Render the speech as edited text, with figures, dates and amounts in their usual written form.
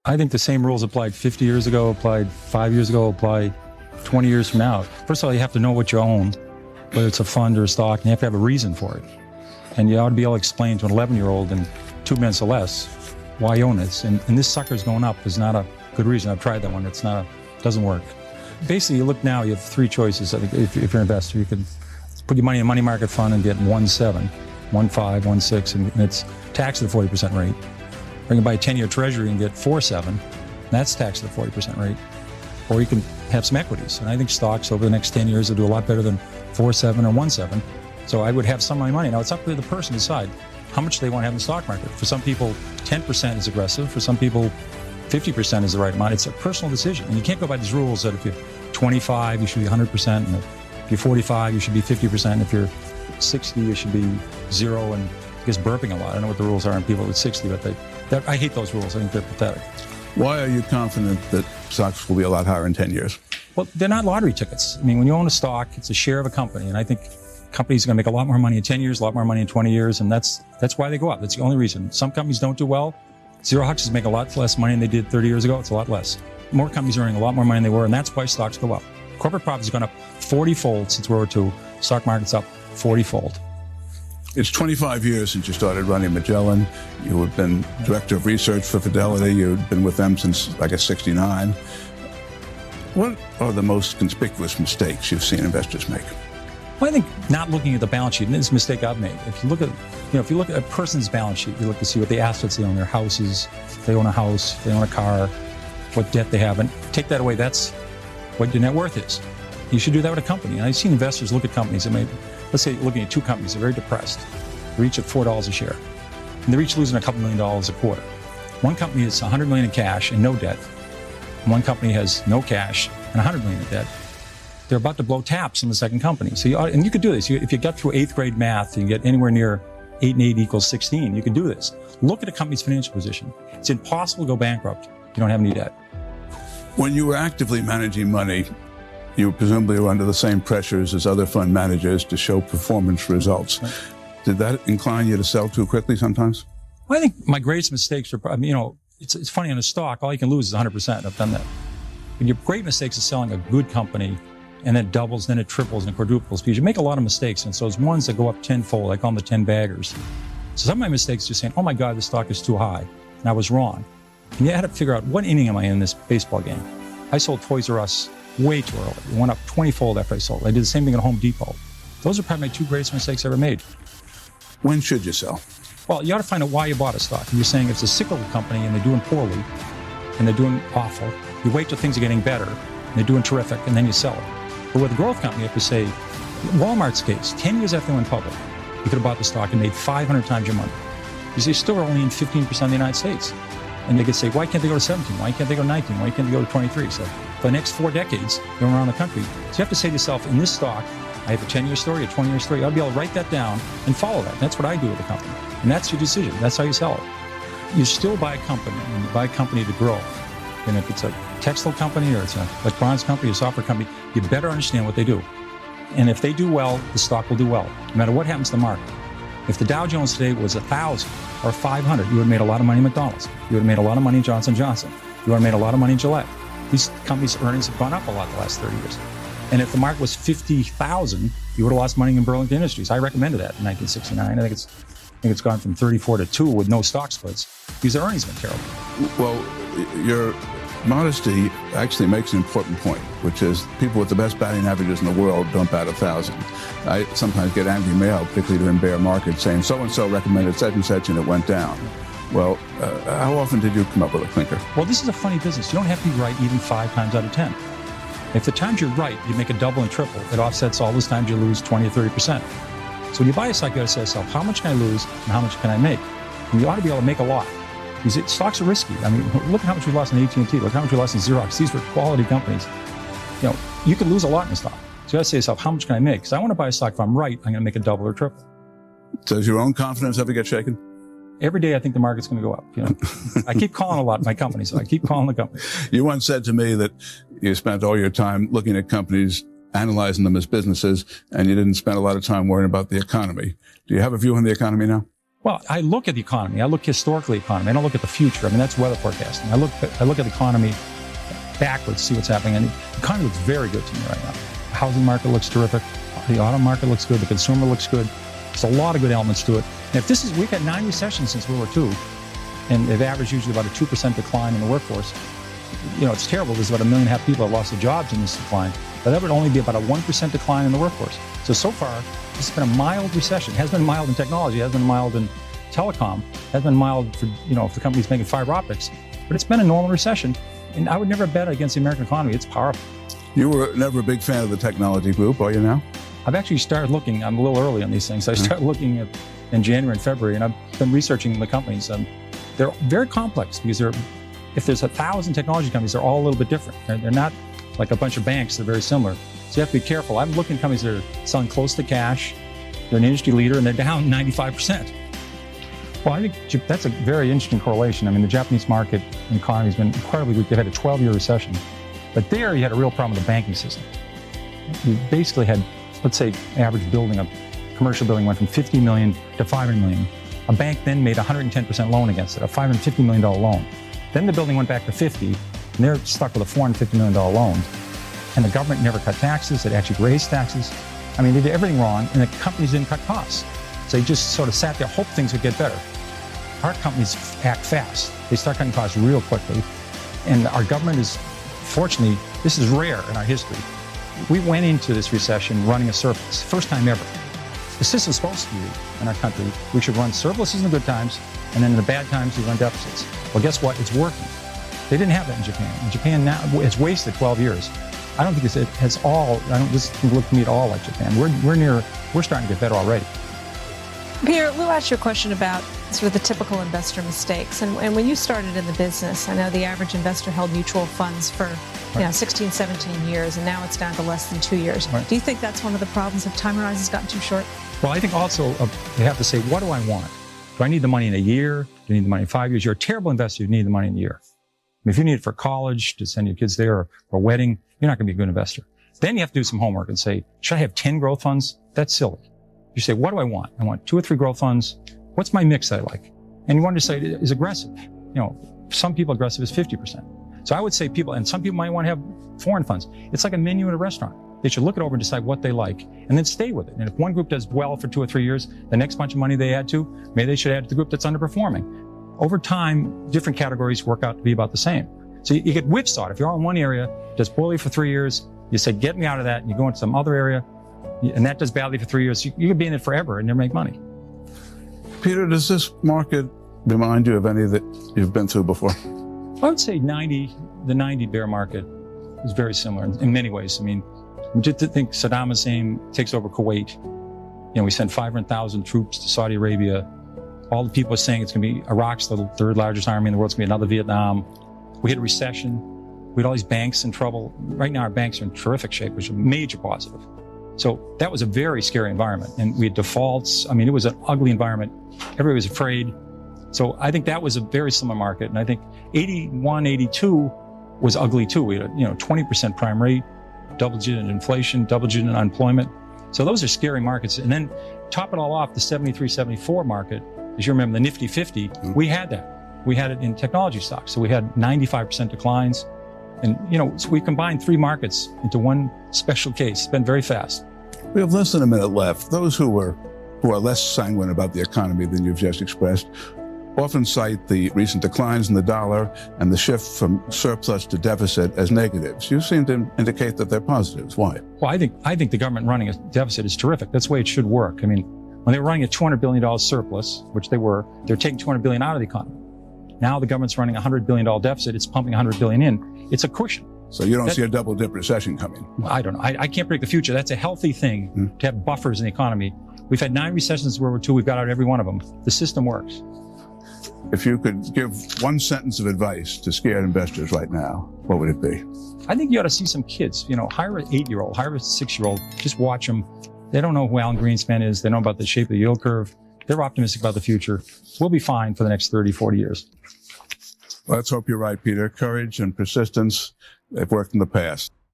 I think the same rules applied 50 years ago, applied 5 years ago, apply 20 years from now. First of all, you have to know what you own, whether it's a fund or a stock, and you have to have a reason for it. And you ought to be able to explain to an 11-year-old in 2 minutes or less why you own this. And this sucker's going up is not a good reason. I've tried that one. Doesn't work. Basically, you look now, you have 3 choices. I think if you're an investor, you can put your money in a money market fund and get 1.7, 1.5, 1.6, and it's taxed at a 40% rate. Or you can buy a 10-year treasury and get 4.7, and that's taxed at a 40% rate. Or you can have some equities. And I think stocks over the next 10 years will do a lot better than 4.7 or 1.7. So I would have some of my money. Now, it's up to the person to decide how much they want to have in the stock market. For some people, 10% is aggressive. For some people, 50% is the right amount. It's a personal decision. And you can't go by these rules that if you're 25, you should be 100%. And if you're 45, you should be 50%. If you're 60, you should be 0. And I guess burping a lot. I don't know what the rules are on people with 60, but I hate those rules. I think they're pathetic. Why are you confident that stocks will be a lot higher in 10 years? Well, they're not lottery tickets. I mean, when you own a stock, it's a share of a company. And I think companies are going to make a lot more money in 10 years, a lot more money in 20 years. And that's why they go up. That's the only reason. Some companies don't do well. Xerox is making a lot less money than they did 30 years ago. It's a lot less. More companies are earning a lot more money than they were, and that's why stocks go up. Corporate profits have gone up 40-fold since World War II. Stock market's up 40-fold. It's 25 years since you started running Magellan. You have been director of research for Fidelity. You've been with them since, I guess, 69. What are the most conspicuous mistakes you've seen investors make? Well, I think not looking at the balance sheet, and this is a mistake I've made. If you look at a person's balance sheet, you look to see what the assets they own, their houses, if they own a house, if they own a car, what debt they have, and take that away. That's what your net worth is. You should do that with a company. And I've seen investors look at companies that let's say looking at 2 companies, they're very depressed. They're each at $4 a share. And they're each losing a couple $1 million a quarter. One company has $100 million in cash and no debt. And one company has no cash and $100 million in debt. They're about to blow taps in the second company. So you could do this. If you got through 8th grade math, you can get anywhere near 8 and 8 equals 16. You can do this. Look at a company's financial position. It's impossible to go bankrupt if you don't have any debt. When you were actively managing money, you presumably were under the same pressures as other fund managers to show performance results. Right. Did that incline you to sell too quickly sometimes? Well, I think my greatest mistakes are, it's funny on a stock, all you can lose is 100%. I've done that. But your great mistakes is selling a good company and then it doubles, then it triples and quadruples because you make a lot of mistakes. And so those ones that go up 10-fold, I call them the 10 baggers. So some of my mistakes are just saying, oh my God, the stock is too high. And I was wrong. And you had to figure out what inning am I in this baseball game? I sold Toys R Us way too early. It went up 20-fold after I sold. I did the same thing at Home Depot. Those are probably my 2 greatest mistakes I ever made. When should you sell? Well, you ought to find out why you bought a stock. If you're saying it's a cyclical company and they're doing poorly and they're doing awful, you wait till things are getting better and they're doing terrific and then you sell it. But with a growth company, you have to say, Walmart's case, 10 years after they went public, you could have bought the stock and made 500 times your money. Because they still are only in 15% of the United States. And they could say, why can't they go to 17? Why can't they go to 19? Why can't they go to 23? So for the next 4 decades, they're around the country. So you have to say to yourself, in this stock, I have a 10-year story, a 20-year story. I'll be able to write that down and follow that. And that's what I do with the company. And that's your decision. That's how you sell it. You still buy a company, and you buy a company to grow. And if it's a textile company or it's an electronics company or software company, you better understand what they do. And if they do well, the stock will do well, no matter what happens to the market. If the Dow Jones today was 1,000 or 500, you would have made a lot of money in McDonald's. You would have made a lot of money in Johnson & Johnson. You would have made a lot of money in Gillette. These companies' earnings have gone up a lot the last 30 years. And if the market was 50,000, you would have lost money in Burlington Industries. I recommended that in 1969. I think it's gone from 34 to 2 with no stock splits because the earnings have been terrible. Well, your modesty actually makes an important point, which is people with the best batting averages in the world don't bat 1,000. I sometimes get angry mail, particularly during bear markets, saying so-and-so recommended such and such and it went down. Well, how often did you come up with a clinker? Well, this is a funny business. You don't have to be right even 5 times out of 10. If the times you're right, you make a double and triple. It offsets all those times you lose 20 or 30%. So when you buy a stock, you got to say to yourself, how much can I lose and how much can I make? And you ought to be able to make a lot. Because stocks are risky. I mean, look at how much we lost in AT&T. Look how much we lost in Xerox. These were quality companies. You can lose a lot in a stock. So you got to say to yourself, how much can I make? Because I want to buy a stock. If I'm right, I'm going to make a double or triple. Does your own confidence ever get shaken? Every day I think the market's going to go up. I keep calling a lot in my company, so I keep calling the company. You once said to me that you spent all your time looking at companies, analyzing them as businesses, and you didn't spend a lot of time worrying about the economy. Do you have a view on the economy now? Well, I look at the economy. I look historically at the economy. I don't look at the future. I mean, that's weather forecasting. I look at the economy backwards, see what's happening. And the economy looks very good to me right now. The housing market looks terrific. The auto market looks good. The consumer looks good. There's a lot of good elements to it. And if this is, we've had 9 recessions since World War II, and they've averaged usually about a 2% decline in the workforce. You know, it's terrible. There's about 1.5 million people that lost their jobs in this decline. But that would only be about a 1% decline in the workforce. So far, it's been a mild recession. It has been mild in technology. It has been mild in telecom. It has been mild for, if the company's making fiber optics. But it's been a normal recession. And I would never bet against the American economy. It's powerful. You were never a big fan of the technology group, are you now? I've actually started looking. I'm a little early on these things. I started looking in January and February, and I've been researching the companies. They're very complex because if there's 1,000 technology companies, they're all a little bit different. They're not like a bunch of banks. They're very similar. So you have to be careful. I'm looking at companies that are selling close to cash. They're an industry leader, and they're down 95%. Well, I think that's a very interesting correlation. I mean, the Japanese market and economy has been incredibly weak. They've had a 12-year recession. But there you had a real problem with the banking system. You basically had, let's say, average building, a commercial building went from 50 million to 500 million. A bank then made a 110% loan against it, a $550 million loan. Then the building went back to 50, and they're stuck with a $450 million loan. And the government never cut taxes. It actually raised taxes. I mean, they did everything wrong, and the companies didn't cut costs. So they just sort of sat there, hoped things would get better. Our companies act fast. They start cutting costs real quickly. And our government is, fortunately, this is rare in our history. We went into this recession running a surplus, first time ever. The system's supposed to be in our country. We should run surpluses in the good times, and then in the bad times, we run deficits. Well, guess what? It's working. They didn't have that in Japan. In Japan now, it's wasted 12 years. I don't think it has all, this doesn't look to me at all like Japan. We're starting to get better already. Peter, we'll ask you a question about sort of the typical investor mistakes. And when you started in the business, I know the average investor held mutual funds for 16, 17 years, and now it's down to less than 2 years. Right. Do you think that's one of the problems if time horizons gotten too short? Well, I think also you have to say, what do I want? Do I need the money in a year? Do I need the money in 5 years? You're a terrible investor. You need the money in a year. I mean, if you need it for college, to send your kids there, or a wedding, you're not going to be a good investor. Then you have to do some homework and say, should I have 10 growth funds? That's silly. You say, what do I want? I want 2 or 3 growth funds. What's my mix that I like? And you want to say is aggressive. Some people aggressive is 50%. So I would say and some people might want to have foreign funds. It's like a menu at a restaurant. They should look it over and decide what they like and then stay with it. And if one group does well for 2 or 3 years, the next bunch of money they add to, maybe they should add to the group that's underperforming. Over time, different categories work out to be about the same. So you get whipsawed. If you're all in one area, does poorly for 3 years, you say, get me out of that, and you go into some other area, and that does badly for 3 years. You could be in it forever and never make money. Peter, does this market remind you of any that you've been through before? I would say the 90 bear market is very similar in many ways. I mean, just to think Saddam Hussein takes over Kuwait. We send 500,000 troops to Saudi Arabia. All the people are saying it's going to be Iraq's the 3rd largest army in the world. It's going to be another Vietnam. We hit a recession. We had all these banks in trouble. Right now, our banks are in terrific shape, which is a major positive. So that was a very scary environment. And we had defaults. I mean, it was an ugly environment. Everybody was afraid. So I think that was a very similar market. And I think 81, 82 was ugly too. We had 20% prime rate, double-digit inflation, double-digit unemployment. So those are scary markets. And then top it all off, the 73, 74 market, as you remember, the Nifty 50, we had that. We had it in technology stocks. So we had 95% declines. And, so we combined 3 markets into one special case. It's been very fast. We have less than a minute left. Those who are less sanguine about the economy than you've just expressed often cite the recent declines in the dollar and the shift from surplus to deficit as negatives. You seem to indicate that they're positives. Why? Well, I think the government running a deficit is terrific. That's the way it should work. I mean, when they were running a $200 billion surplus, which they're taking $200 billion out of the economy. Now the government's running a $100 billion deficit. It's pumping $100 billion in. It's a cushion. So you don't see a double dip recession coming? I don't know. I can't predict the future. That's a healthy thing to have buffers in the economy. We've had 9 recessions in World War II. We've got out every one of them. The system works. If you could give one sentence of advice to scared investors right now, what would it be? I think you ought to see some kids. Hire an 8-year-old, hire a 6-year-old. Just watch them. They don't know who Alan Greenspan is. They know about the shape of the yield curve. They're optimistic about the future. We'll be fine for the next 30, 40 years. Let's hope you're right, Peter. Courage and persistence, they've worked in the past.